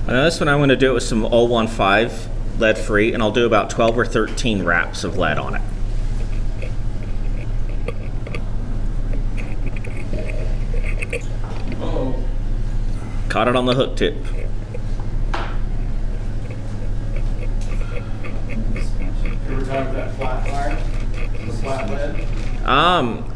And this one I'm going to do it with some 015 lead free, and I'll do about 12 or 13 wraps of lead on it. Uh-oh. Caught it on the hook tip. Ever tied with that flat wire? The flat lead?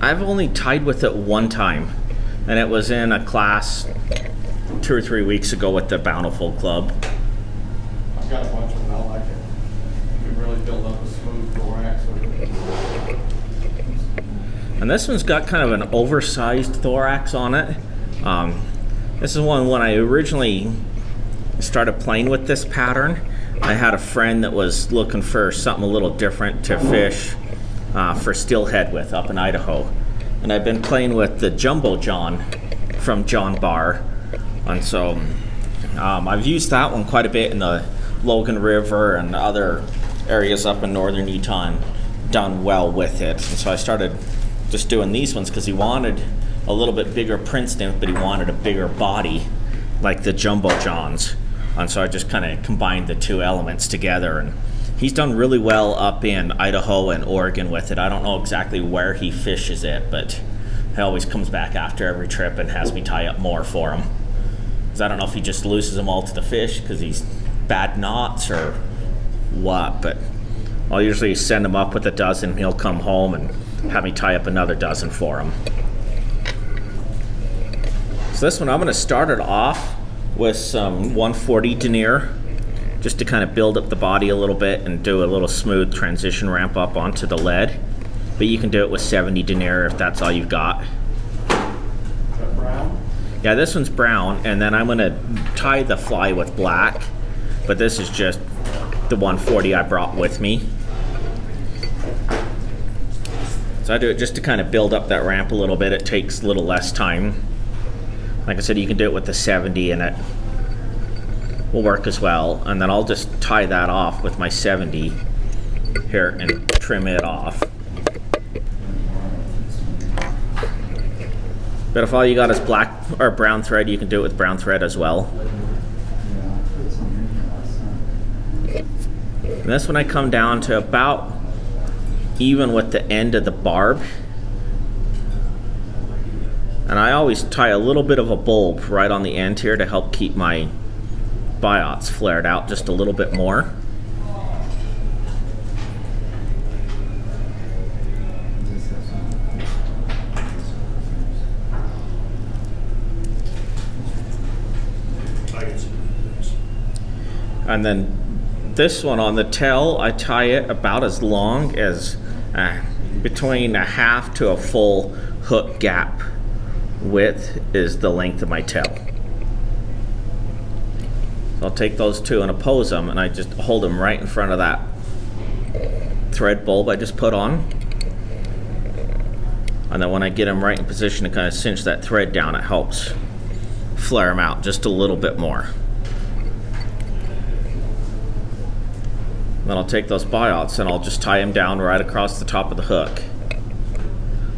I've only tied with it one time, and it was in a class 2 or 3 weeks ago with the Bountiful Club. I've got a bunch of them. I like it. You can really build up a smooth thorax with it. And this one's got kind of an oversized thorax on it. This is one when I originally started playing with this pattern. I had a friend that was looking for something a little different to fish for steelhead with up in Idaho. And I've been playing with the Jumbo John from John Barr. And so I've used that one quite a bit in the Logan River and other areas up in northern Utah and done well with it. And so I started just doing these ones because he wanted a little bit bigger Prince nymph, but he wanted a bigger body like the Jumbo Johns. And so I just kind of combined the two elements together, and he's done really well up in Idaho and Oregon with it. I don't know exactly where he fishes it, but he always comes back after every trip and has me tie up more for him. Because I don't know if he just loses them all to the fish because he's bad knots or what, but I'll usually send him up with a dozen. He'll come home and have me tie up another dozen for him. So this one I'm going to start it off with some 140 denier just to kind of build up the body a little bit and do a little smooth transition ramp up onto the lead. But you can do it with 70 denier if that's all you've got. Is that brown? Yeah, this one's brown, and then I'm going to tie the fly with black, but this is just the 140 I brought with me. So I do it just to kind of build up that ramp a little bit. It takes a little less time. Like I said, you can do it with the 70 and it will work as well. And then I'll just tie that off with my 70 here and trim it off. But if all you got is black or brown thread, you can do it with brown thread as well. And this one I come down to about even with the end of the barb. And I always tie a little bit of a bulb right on the end here to help keep my biots flared out just a little bit more. And then this one on the tail, I tie it about as long as between a half to a full hook gap width is the length of my tail. So I'll take those two and oppose them, and I just hold them right in front of that thread bulb I just put on. And then when I get them right in position to kind of cinch that thread down, it helps flare them out just a little bit more. Then I'll take those biots and I'll just tie them down right across the top of the hook.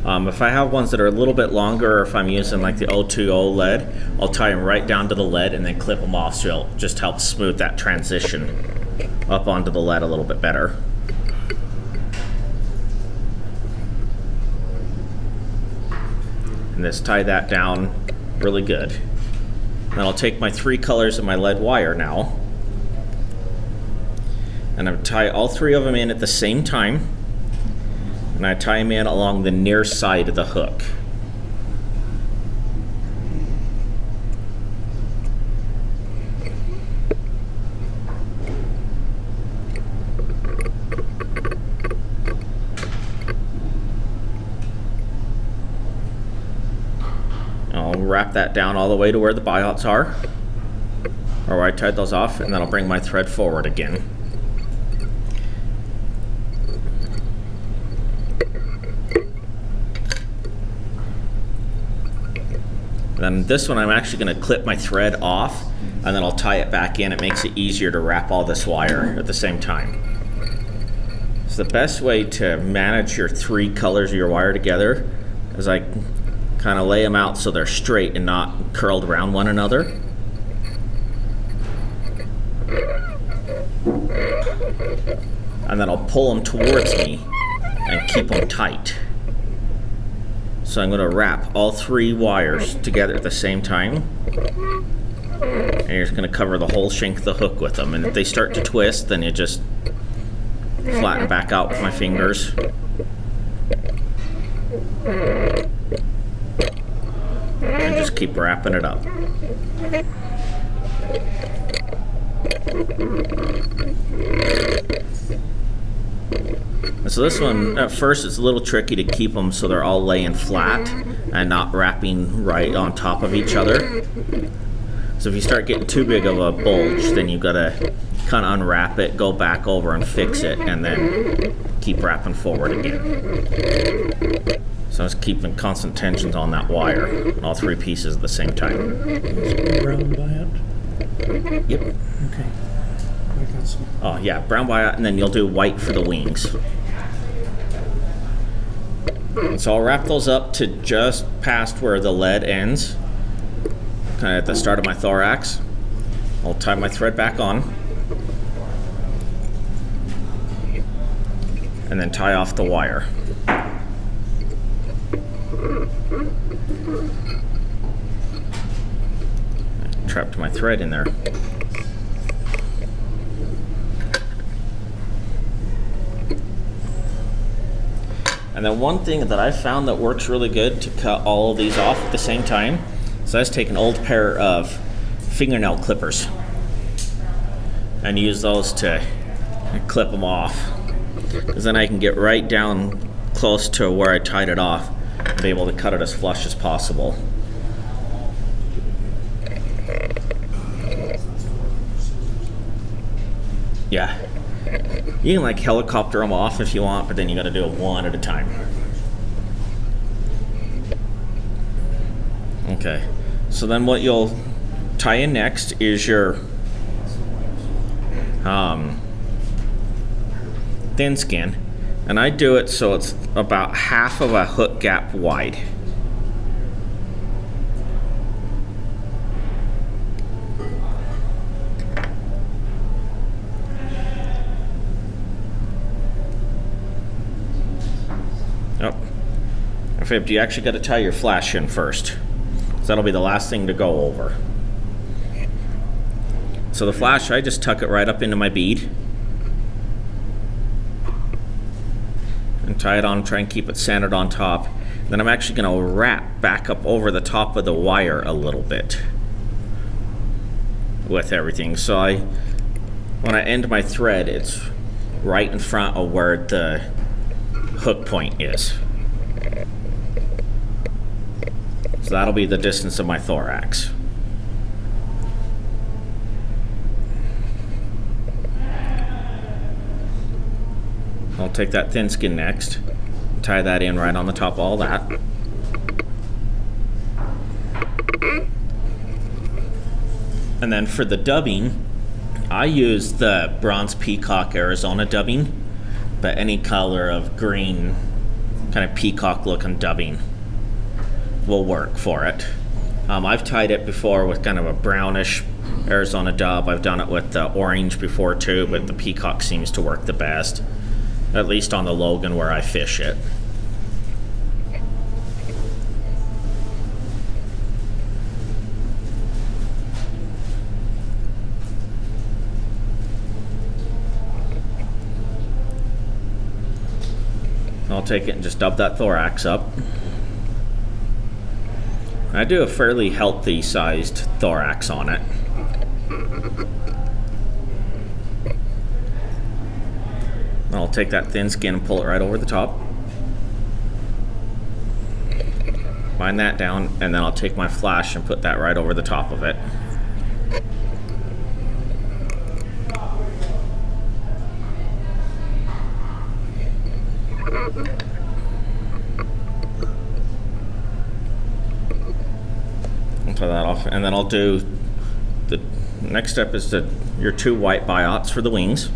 If I have ones that are a little bit longer, or if I'm using like the 020 lead, I'll tie them right down to the lead and then clip them off, so it'll just help smooth that transition up onto the lead a little bit better. And just tie that down really good. Then I'll take my 3 colors of my lead wire now, and I tie all 3 of them in at the same time. And I tie them in along the near side of the hook. I'll wrap that down all the way to where the biots are, or where I tied those off, and then I'll bring my thread forward again. Then this one I'm actually going to clip my thread off, and then I'll tie it back in. It makes it easier to wrap all this wire at the same time. So the best way to manage your 3 colors of your wire together is I kind of lay them out so they're straight and not curled around one another. And then I'll pull them towards me and keep them tight. So I'm going to wrap all 3 wires together at the same time. And you're just going to cover the whole shank of the hook with them. And if they start to twist, then you just flatten back out with my fingers. And just keep wrapping it up. So this one, at first, it's a little tricky to keep them so they're all laying flat and not wrapping right on top of each other. So if you start getting too big of a bulge, then you've got to kind of unwrap it, go back over and fix it, and then keep wrapping forward again. So I was keeping constant tensions on that wire, all 3 pieces at the same time. Brown biot? Yep. Okay. I got some. Oh yeah, brown biot, and then you'll do white for the wings. So I'll wrap those up to just past where the lead ends, kind of at the start of my thorax. I'll tie my thread back on, and then tie off the wire. Trapped my thread in there. And then one thing that I found that works really good to cut all of these off at the same time, so I just take an old pair of fingernail clippers and use those to clip them off. Because then I can get right down close to where I tied it off and be able to cut it as flush as possible. Yeah. You can like helicopter them off if you want, but then you got to do it one at a time. Okay. So then what you'll tie in next is your thin skin. And I do it so it's about half of a hook gap wide. Except you actually got to tie your flash in first, so that'll be the last thing to go over. So the flash, I just tuck it right up into my bead and tie it on, try and keep it centered on top. Then I'm actually going to wrap back up over the top of the wire a little bit with everything. So when I end my thread, it's right in front of where the hook point is. So that'll be the distance of my thorax. I'll take that thin skin next, tie that in right on the top of all that. And then for the dubbing, I use the Bronze Peacock Arizona dubbing, but any color of green, kind of peacock looking dubbing will work for it. I've tied it before with kind of a brownish Arizona dub. I've done it with the orange before too, but the peacock seems to work the best, at least on the Logan where I fish it. I'll take it and just dub that thorax up. I do a fairly healthy sized thorax on it. I'll take that thin skin and pull it right over the top. Bind that down, and then I'll take my flash and put that right over the top of it. Put that off, and then I'll do the next step is your 2 white biots for the wings.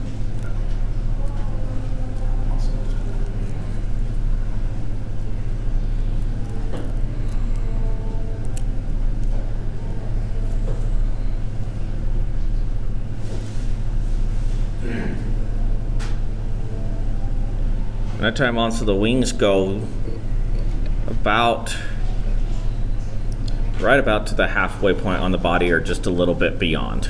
That time on, so the wings go right about to the halfway point on the body, or just a little bit beyond.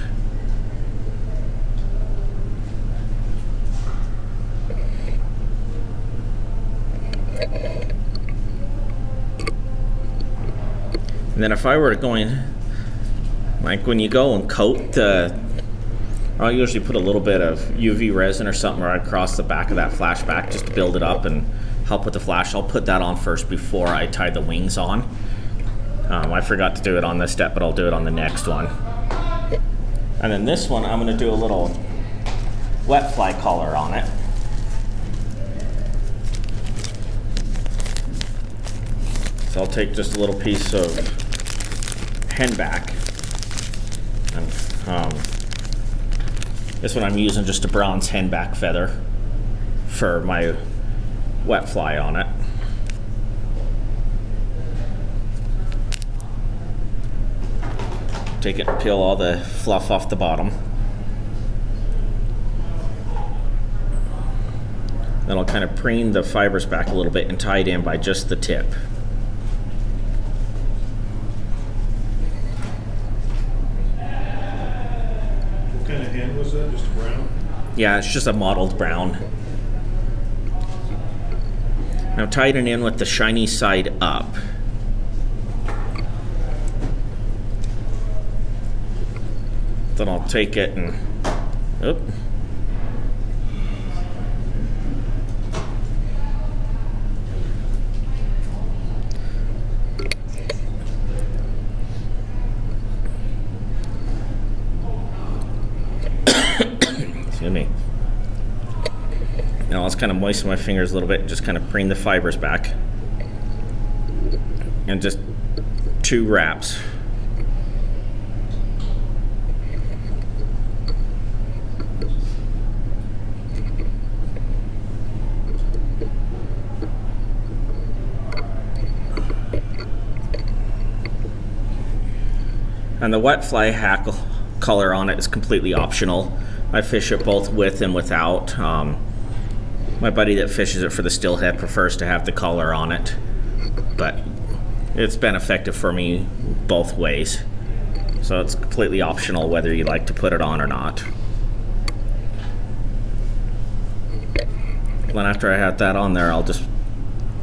And then if I were going, like when you go and coat I'll usually put a little bit of UV resin or something right across the back of that flashback just to build it up and help with the flash. I'll put that on first before I tie the wings on. I forgot to do it on this step, but I'll do it on the next one. And then this one, I'm going to do a little wet fly collar on it. So I'll take just a little piece of henback. And, this one I'm using just a bronze henback feather for my wet fly on it. Take it and peel all the fluff off the bottom. Then I'll kind of preen the fibers back a little bit and tie it in by just the tip. What kind of hen was that? Just a brown? Yeah, it's just a mottled brown. Now tie it in with the shiny side up. Then I'll take it and, oop. Excuse me. Now let's kind of moisten my fingers a little bit and just kind of preen the fibers back. And just 2 wraps. And the wet fly hackle color on it is completely optional. I fish it both with and without. My buddy that fishes it for the stillhead prefers to have the color on it, but it's been effective for me both ways. So it's completely optional whether you like to put it on or not. Then after I have that on there, I'll just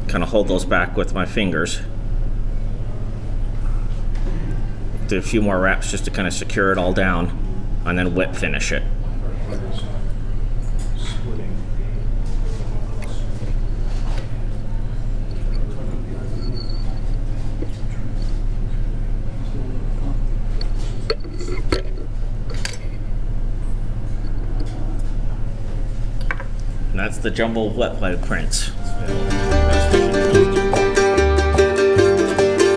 kind of hold those back with my fingers. Do a few more wraps just to kind of secure it all down, and then wet finish it. And that's the jumbo wet fly prints.